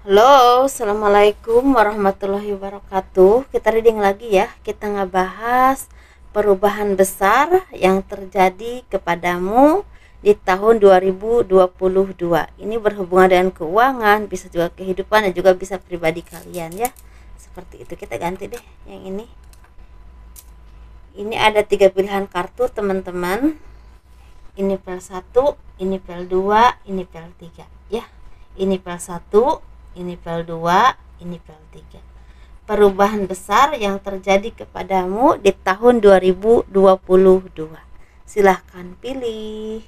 Halo, assalamualaikum warahmatullahi wabarakatuh. Kita reading lagi ya. Kita ngebahas perubahan besar yang terjadi kepadamu di tahun 2022. Ini berhubungan dengan keuangan, bisa juga kehidupan dan juga bisa pribadi kalian ya. Seperti itu. Kita ganti deh yang ini. Ini ada 3 pilihan kartu teman-teman. Ini pel 1, ini pel 2, ini pel 3 ya. Ini pel 1, ini pel 2, ini pel 3. Perubahan besar yang terjadi kepadamu di tahun 2022. Silahkan pilih.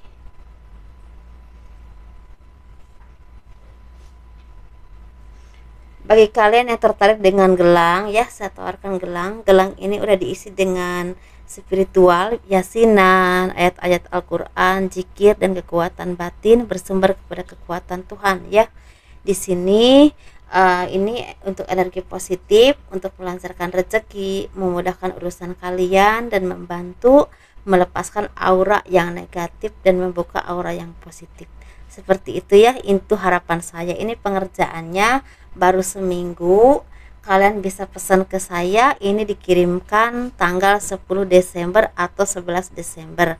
Bagi kalian yang tertarik dengan gelang ya, saya tawarkan gelang. Gelang ini udah diisi dengan spiritual, yasinan, ayat-ayat Al-Qur'an, zikir dan kekuatan batin bersumber kepada kekuatan Tuhan ya. Di sini ini untuk energi positif, untuk melancarkan rezeki, memudahkan urusan kalian dan membantu melepaskan aura yang negatif dan membuka aura yang positif. Seperti itu ya, itu harapan saya. Ini pengerjaannya baru seminggu. Kalian bisa pesan ke saya, ini dikirimkan tanggal 10 Desember atau 11 Desember.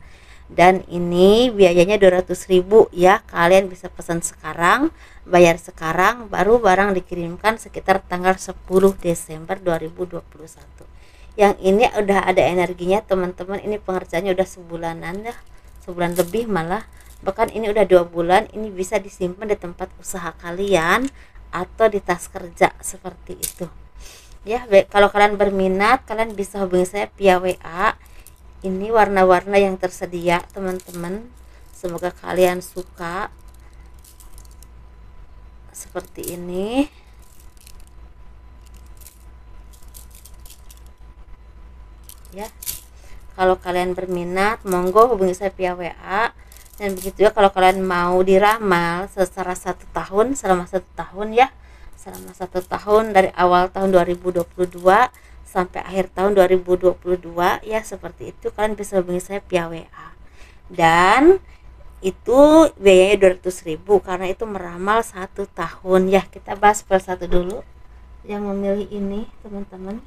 Dan ini biayanya 200.000 ya. Kalian bisa pesan sekarang, bayar sekarang, baru barang dikirimkan sekitar tanggal 10 Desember 2021. Yang ini udah ada energinya teman-teman. Ini pengerjaannya udah sebulanan ya, sebulan lebih malah, bahkan ini udah 2 bulan. Ini bisa disimpan di tempat usaha kalian atau di tas kerja seperti itu ya. Kalau kalian berminat, kalian bisa hubungi saya via WA. Ini warna-warna yang tersedia teman-teman, semoga kalian suka. Seperti ini ya. Kalau kalian berminat, monggo hubungi saya via WA. Dan begitu ya, kalau kalian mau diramal secara 1 tahun, selama 1 tahun ya, selama 1 tahun dari awal tahun 2022 sampai akhir tahun 2022 ya, seperti itu kalian bisa hubungi saya via WA. Dan itu biayanya 200.000 karena itu meramal 1 tahun ya. Kita bahas per satu dulu yang memilih ini teman-teman.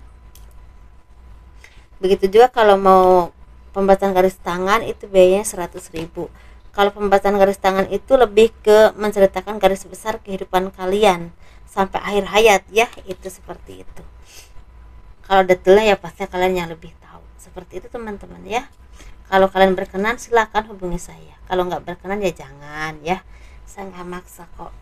Begitu juga kalau mau pembacaan garis tangan, itu biayanya 100.000. Kalau pembacaan garis tangan itu lebih ke menceritakan garis besar kehidupan kalian sampai akhir hayat ya, itu seperti itu. Kalau detailnya ya pasti kalian yang lebih tahu. Seperti itu teman-teman ya. Kalau kalian berkenan silakan hubungi saya. Kalau nggak berkenan ya jangan ya. Saya nggak maksa kok.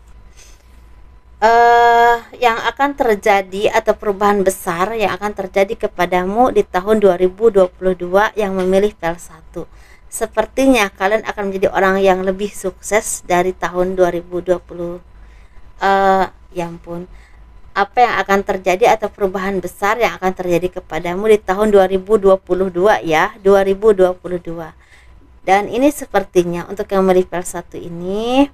Yang akan terjadi atau perubahan besar yang akan terjadi kepadamu di tahun 2022 yang memilih pel 1. Sepertinya kalian akan menjadi orang yang lebih sukses dari tahun 2020. Ya ampun. Apa yang akan terjadi atau perubahan besar yang akan terjadi kepadamu di tahun 2022 ya, 2022. Dan ini sepertinya untuk yang memilih pel 1 ini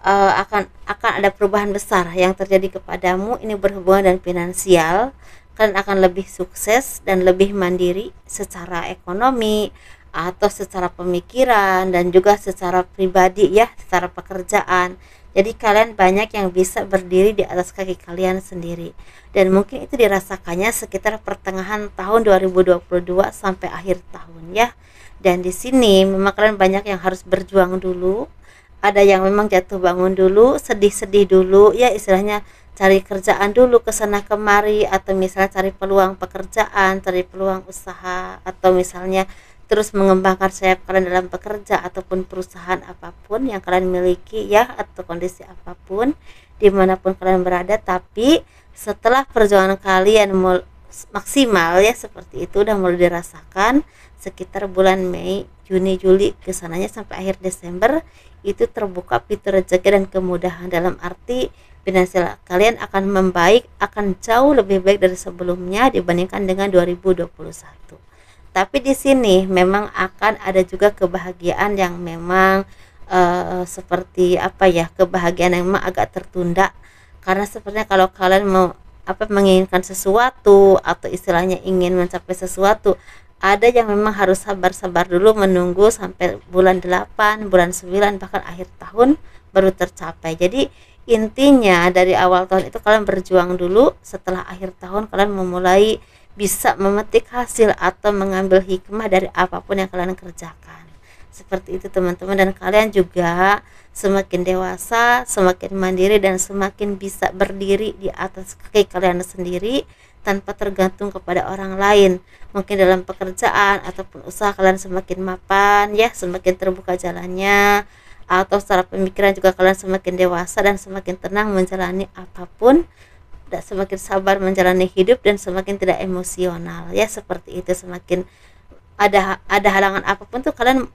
akan ada perubahan besar yang terjadi kepadamu. Ini berhubungan dengan finansial. Kalian akan lebih sukses dan lebih mandiri secara ekonomi atau secara pemikiran dan juga secara pribadi ya, secara pekerjaan. Jadi kalian banyak yang bisa berdiri di atas kaki kalian sendiri. Dan mungkin itu dirasakannya sekitar pertengahan tahun 2022 sampai akhir tahun ya. Dan di sini memang kalian banyak yang harus berjuang dulu. Ada yang memang jatuh bangun dulu, sedih-sedih dulu ya, istilahnya cari kerjaan dulu ke sana kemari, atau misalnya cari peluang pekerjaan, cari peluang usaha, atau misalnya terus mengembangkan sayap kalian dalam bekerja ataupun perusahaan apapun yang kalian miliki ya, atau kondisi apapun dimanapun kalian berada. Tapi setelah perjuangan kalian maksimal ya, seperti itu udah mulai dirasakan sekitar bulan Mei, Juni, Juli kesananya sampai akhir Desember, itu terbuka pintu rezeki dan kemudahan. Dalam arti finansial kalian akan membaik, akan jauh lebih baik dari sebelumnya dibandingkan dengan 2021. Tapi di sini memang akan ada juga kebahagiaan yang memang seperti apa ya, kebahagiaan yang memang agak tertunda. Karena sebenarnya kalau kalian mau menginginkan sesuatu atau istilahnya ingin mencapai sesuatu, ada yang memang harus sabar-sabar dulu menunggu sampai bulan 8, bulan 9, bahkan akhir tahun baru tercapai. Jadi Intinya dari awal tahun itu kalian berjuang dulu, setelah akhir tahun kalian memulai bisa memetik hasil atau mengambil hikmah dari apapun yang kalian kerjakan. Seperti itu teman-teman, dan kalian juga semakin dewasa, semakin mandiri, dan semakin bisa berdiri di atas kaki kalian sendiri tanpa tergantung kepada orang lain. Mungkin dalam pekerjaan ataupun usaha kalian semakin mapan ya, semakin terbuka jalannya, atau secara pemikiran juga kalian semakin dewasa dan semakin tenang menjalani apapun, dan semakin sabar menjalani hidup dan semakin tidak emosional ya, seperti itu. Semakin ada halangan apapun tuh kalian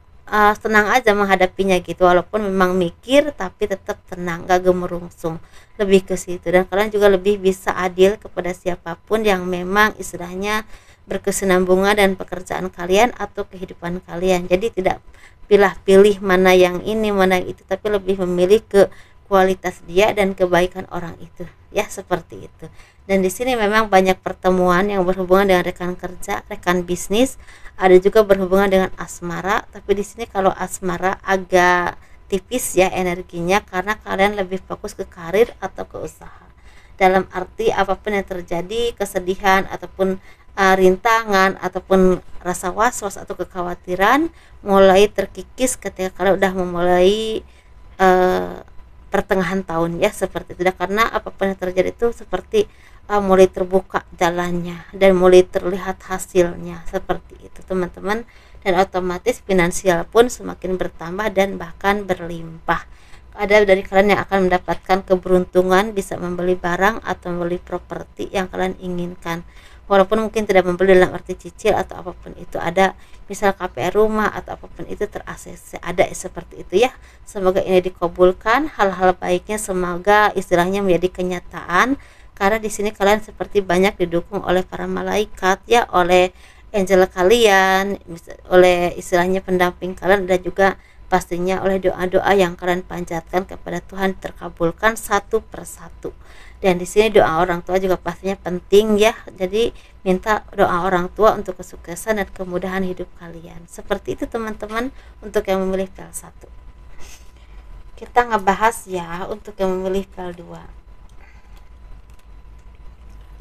tenang aja menghadapinya gitu, walaupun memang mikir tapi tetap tenang, gak gemerungsung, lebih ke situ. Dan kalian juga lebih bisa adil kepada siapapun yang memang istilahnya berkesinambungan dan pekerjaan kalian atau kehidupan kalian. Jadi tidak pilih-pilih mana yang ini mana yang itu, tapi lebih memilih ke kualitas dia dan kebaikan orang itu ya, seperti itu. Dan di sini memang banyak pertemuan yang berhubungan dengan rekan kerja, rekan bisnis, ada juga berhubungan dengan asmara, tapi di sini kalau asmara agak tipis ya energinya, karena kalian lebih fokus ke karir atau ke usaha. Dalam arti apapun yang terjadi, kesedihan ataupun rintangan ataupun rasa was-was atau kekhawatiran mulai terkikis ketika kalian udah memulai pertengahan tahun ya, seperti itu. Karena apapun yang terjadi itu seperti mulai terbuka jalannya dan mulai terlihat hasilnya, seperti itu teman-teman. Dan otomatis finansial pun semakin bertambah dan bahkan berlimpah. Ada dari kalian yang akan mendapatkan keberuntungan bisa membeli barang atau membeli properti yang kalian inginkan, walaupun mungkin tidak membeli dalam arti cicil atau apapun itu. Ada misal KPR rumah atau apapun itu ter-ACC, ada seperti itu ya. Semoga ini dikabulkan, hal-hal baiknya semoga istilahnya menjadi kenyataan, karena di sini kalian seperti banyak didukung oleh para malaikat ya, oleh angel kalian, oleh istilahnya pendamping kalian, dan juga pastinya oleh doa-doa yang kalian panjatkan kepada Tuhan terkabulkan satu persatu. Dan di sini doa orang tua juga pastinya penting ya. Jadi minta doa orang tua untuk kesuksesan dan kemudahan hidup kalian. Seperti itu teman-teman untuk yang memilih PL 1. Kita ngebahas ya untuk yang memilih PL 2.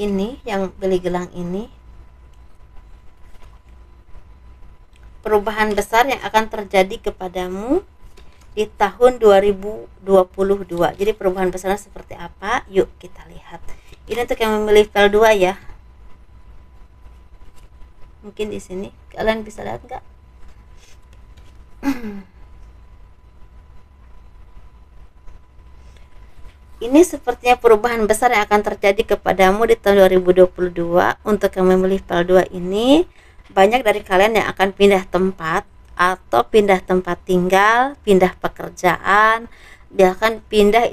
Ini yang beli gelang ini, perubahan besar yang akan terjadi kepadamu di tahun 2022. Jadi perubahan besarnya seperti apa? Yuk kita lihat. Ini untuk yang memilih PL 2 ya. Mungkin di sini kalian bisa lihat nggak? Ini sepertinya perubahan besar yang akan terjadi kepadamu di tahun 2022. Untuk yang memilih PL 2 ini, banyak dari kalian yang akan pindah tempat atau pindah tempat tinggal, pindah pekerjaan, bahkan pindah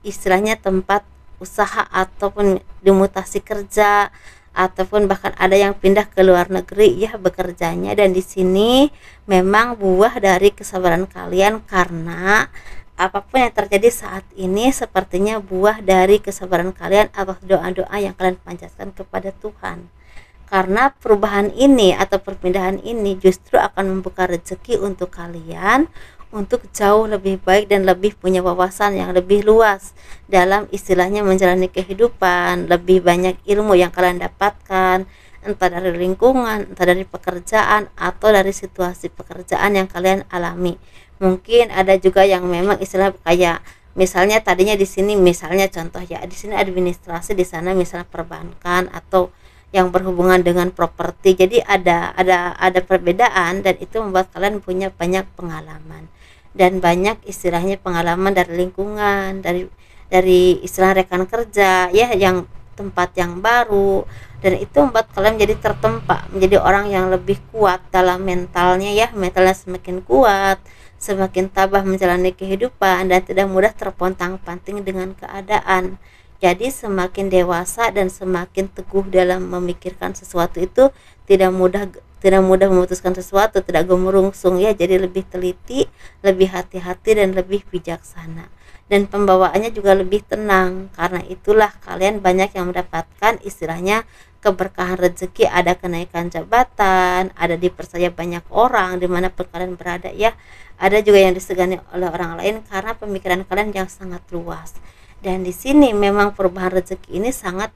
istilahnya tempat usaha ataupun dimutasi kerja, ataupun bahkan ada yang pindah ke luar negeri ya bekerjanya. Dan di sini memang buah dari kesabaran kalian, karena apapun yang terjadi saat ini sepertinya buah dari kesabaran kalian atau doa-doa yang kalian panjatkan kepada Tuhan. Karena perubahan ini atau perpindahan ini justru akan membuka rezeki untuk kalian untuk jauh lebih baik dan lebih punya wawasan yang lebih luas dalam istilahnya menjalani kehidupan. Lebih banyak ilmu yang kalian dapatkan, entah dari lingkungan, entah dari pekerjaan, atau dari situasi pekerjaan yang kalian alami. Mungkin ada juga yang memang istilah kayak misalnya tadinya di sini, misalnya contoh ya, di sini administrasi, di sana misalnya perbankan atau yang berhubungan dengan properti. Jadi ada perbedaan, dan itu membuat kalian punya banyak pengalaman dan banyak istilahnya pengalaman dari lingkungan, dari istilah rekan kerja ya, yang tempat yang baru, dan itu membuat kalian menjadi tertempa, menjadi orang yang lebih kuat dalam mentalnya ya. Mentalnya semakin kuat, semakin tabah menjalani kehidupan, dan tidak mudah terpontang-panting dengan keadaan. Jadi semakin dewasa dan semakin teguh dalam memikirkan sesuatu itu, tidak mudah memutuskan sesuatu, tidak gemerungsung ya. Jadi lebih teliti, lebih hati-hati, dan lebih bijaksana. Dan pembawaannya juga lebih tenang. Karena itulah kalian banyak yang mendapatkan istilahnya keberkahan rezeki, ada kenaikan jabatan, ada dipercaya banyak orang dimanapun kalian berada ya. Ada juga yang disegani oleh orang lain karena pemikiran kalian yang sangat luas. Dan di sini memang perubahan rezeki ini sangat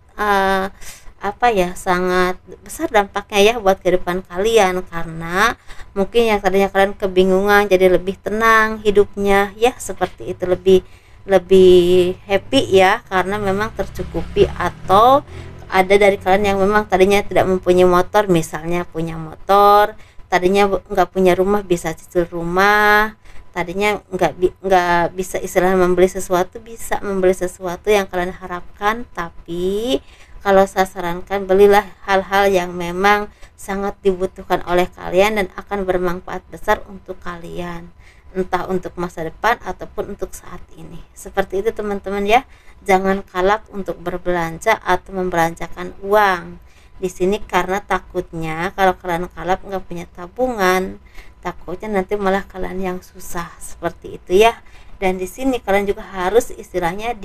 sangat besar dampaknya ya buat kehidupan kalian, karena mungkin yang tadinya kalian kebingungan jadi lebih tenang hidupnya ya, seperti itu, lebih lebih happy ya, karena memang tercukupi. Atau ada dari kalian yang memang tadinya tidak mempunyai motor, misalnya punya motor, tadinya nggak punya rumah bisa cicil rumah, tadinya nggak bisa istilahnya membeli sesuatu, bisa membeli sesuatu yang kalian harapkan. Tapi kalau saya sarankan, belilah hal-hal yang memang sangat dibutuhkan oleh kalian dan akan bermanfaat besar untuk kalian, entah untuk masa depan ataupun untuk saat ini. Seperti itu teman-teman ya. Jangan kalap untuk berbelanja atau membelanjakan uang di sini, karena takutnya kalau kalian kalap nggak punya tabungan, takutnya nanti malah kalian yang susah, seperti itu ya. Dan di sini kalian juga harus istilahnya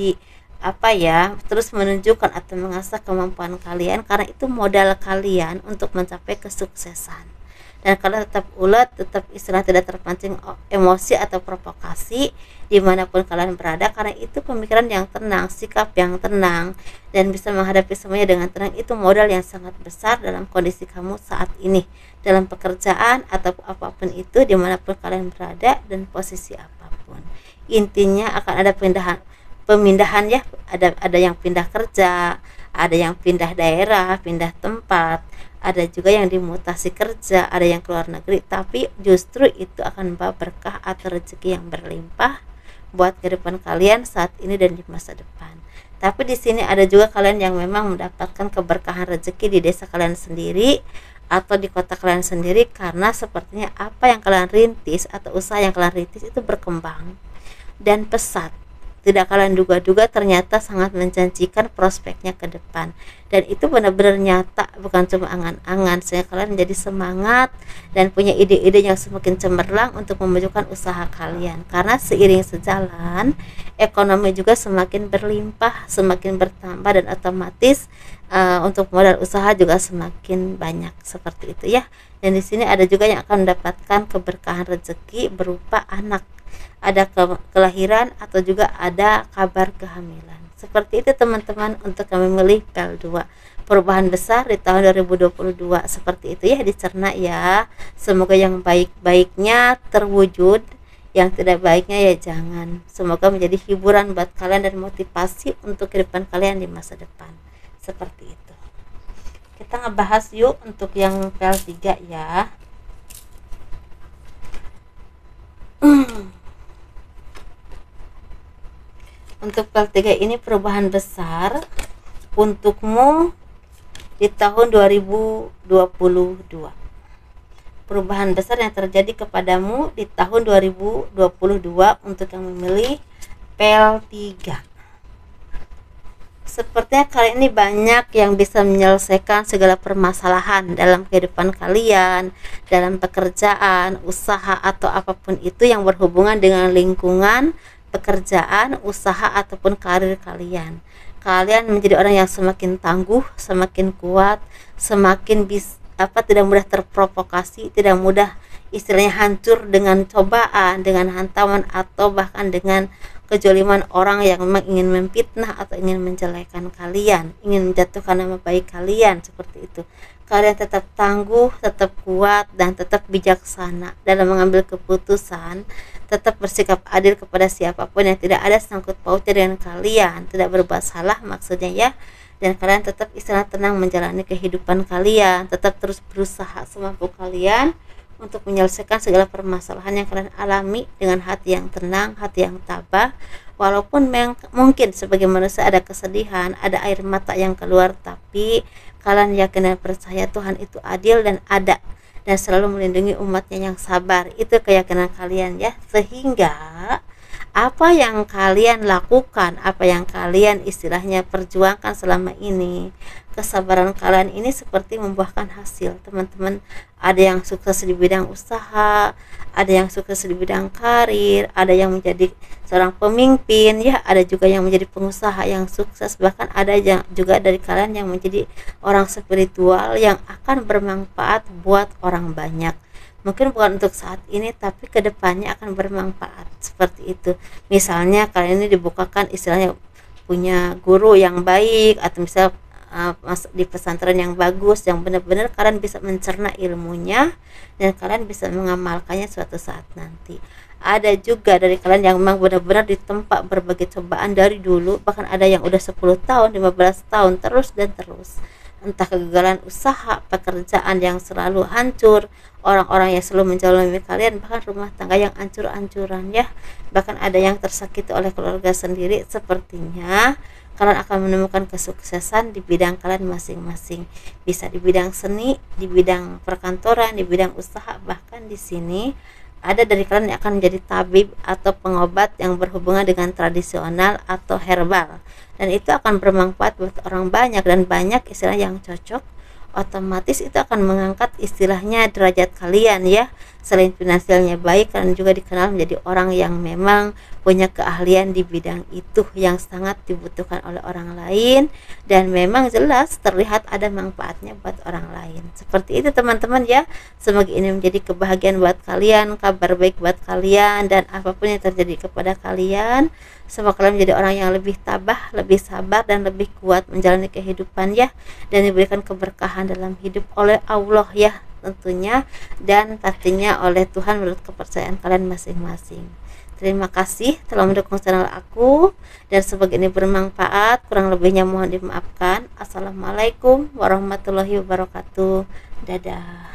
terus menunjukkan atau mengasah kemampuan kalian, karena itu modal kalian untuk mencapai kesuksesan. Dan kalian tetap ulet, tetap istilah tidak terpancing emosi atau provokasi dimanapun kalian berada, karena itu pemikiran yang tenang, sikap yang tenang, dan bisa menghadapi semuanya dengan tenang. Itu modal yang sangat besar dalam kondisi kamu saat ini, dalam pekerjaan atau apapun itu, dimanapun kalian berada dan posisi apapun. Intinya akan ada pemindahan ya, ada yang pindah kerja, ada yang pindah daerah, pindah tempat, ada juga yang dimutasi kerja, ada yang keluar negeri, tapi justru itu akan membawa berkah atau rezeki yang berlimpah buat kehidupan kalian saat ini dan di masa depan. Tapi di sini ada juga kalian yang memang mendapatkan keberkahan rezeki di desa kalian sendiri atau di kota kalian sendiri, karena sepertinya apa yang kalian rintis atau usaha yang kalian rintis itu berkembang dan pesat. Tidak kalian duga-duga ternyata sangat menjanjikan prospeknya ke depan, dan itu benar-benar nyata, bukan cuma angan-angan, sehingga kalian menjadi semangat dan punya ide-ide yang semakin cemerlang untuk memajukan usaha kalian. Karena seiring sejalan ekonomi juga semakin berlimpah, semakin bertambah, dan otomatis untuk modal usaha juga semakin banyak, seperti itu ya. Dan di sini ada juga yang akan mendapatkan keberkahan rezeki berupa anak, ada kelahiran atau juga ada kabar kehamilan. Seperti itu teman-teman untuk kami memilih PL2. Perubahan besar di tahun 2022 seperti itu ya, dicerna ya. Semoga yang baik-baiknya terwujud, yang tidak baiknya ya jangan. Semoga menjadi hiburan buat kalian dan motivasi untuk kehidupan kalian di masa depan. Seperti itu. Kita ngebahas yuk untuk yang PL3 ya. Untuk PL3 ini perubahan besar untukmu di tahun 2022. Perubahan besar yang terjadi kepadamu di tahun 2022 untuk yang memilih PL3. Sepertinya kali ini banyak yang bisa menyelesaikan segala permasalahan dalam kehidupan kalian, dalam pekerjaan, usaha, atau apapun itu yang berhubungan dengan lingkungan, pekerjaan, usaha, ataupun karir kalian. Kalian menjadi orang yang semakin tangguh, semakin kuat, semakin tidak mudah terprovokasi, tidak mudah istilahnya hancur dengan cobaan, dengan hantaman, atau bahkan dengan kejoliman orang yang memang ingin memfitnah atau ingin menjelekan kalian, ingin menjatuhkan nama baik kalian, seperti itu. Kalian tetap tangguh, tetap kuat, dan tetap bijaksana dalam mengambil keputusan, tetap bersikap adil kepada siapapun yang tidak ada sangkut pautnya dengan kalian, tidak berbuat salah maksudnya ya. Dan kalian tetap istilah tenang menjalani kehidupan kalian, tetap terus berusaha semampu kalian untuk menyelesaikan segala permasalahan yang kalian alami dengan hati yang tenang, hati yang tabah. Walaupun mungkin sebagai manusia ada kesedihan, ada air mata yang keluar, tapi kalian yakin dan percaya Tuhan itu adil dan ada, dan selalu melindungi umatnya yang sabar. Itu keyakinan kalian ya. Sehingga apa yang kalian lakukan, apa yang kalian istilahnya perjuangkan selama ini, kesabaran kalian ini seperti membuahkan hasil teman-teman. Ada yang sukses di bidang usaha, ada yang sukses di bidang karir, ada yang menjadi seorang pemimpin ya, ada juga yang menjadi pengusaha yang sukses, bahkan ada juga dari kalian yang menjadi orang spiritual yang akan bermanfaat buat orang banyak. Mungkin bukan untuk saat ini, tapi kedepannya akan bermanfaat, seperti itu. Misalnya kalian ini dibukakan istilahnya punya guru yang baik, atau misal masuk di pesantren yang bagus, yang benar-benar kalian bisa mencerna ilmunya dan kalian bisa mengamalkannya suatu saat nanti. Ada juga dari kalian yang memang benar-benar ditempa berbagai cobaan dari dulu, bahkan ada yang udah 10 tahun, 15 tahun terus dan terus, entah kegagalan usaha, pekerjaan yang selalu hancur, orang-orang yang selalu menjalani kalian, bahkan rumah tangga yang hancur-hancuran ya, bahkan ada yang tersakiti oleh keluarga sendiri. Sepertinya kalian akan menemukan kesuksesan di bidang kalian masing-masing, bisa di bidang seni, di bidang perkantoran, di bidang usaha, bahkan di sini ada dari kalian yang akan menjadi tabib atau pengobat yang berhubungan dengan tradisional atau herbal, dan itu akan bermanfaat buat orang banyak, dan banyak istilah yang cocok, otomatis itu akan mengangkat istilahnya derajat kalian ya. Selain finansialnya baik, kalian juga dikenal menjadi orang yang memang punya keahlian di bidang itu yang sangat dibutuhkan oleh orang lain, dan memang jelas terlihat ada manfaatnya buat orang lain. Seperti itu teman-teman ya. Semoga ini menjadi kebahagiaan buat kalian, kabar baik buat kalian, dan apapun yang terjadi kepada kalian, semoga kalian menjadi orang yang lebih tabah, lebih sabar, dan lebih kuat menjalani kehidupan ya, dan diberikan keberkahan dalam hidup oleh Allah ya tentunya, dan pastinya oleh Tuhan menurut kepercayaan kalian masing-masing. Terima kasih telah mendukung channel aku, dan semoga ini bermanfaat. Kurang lebihnya mohon dimaafkan. Assalamualaikum warahmatullahi wabarakatuh. Dadah.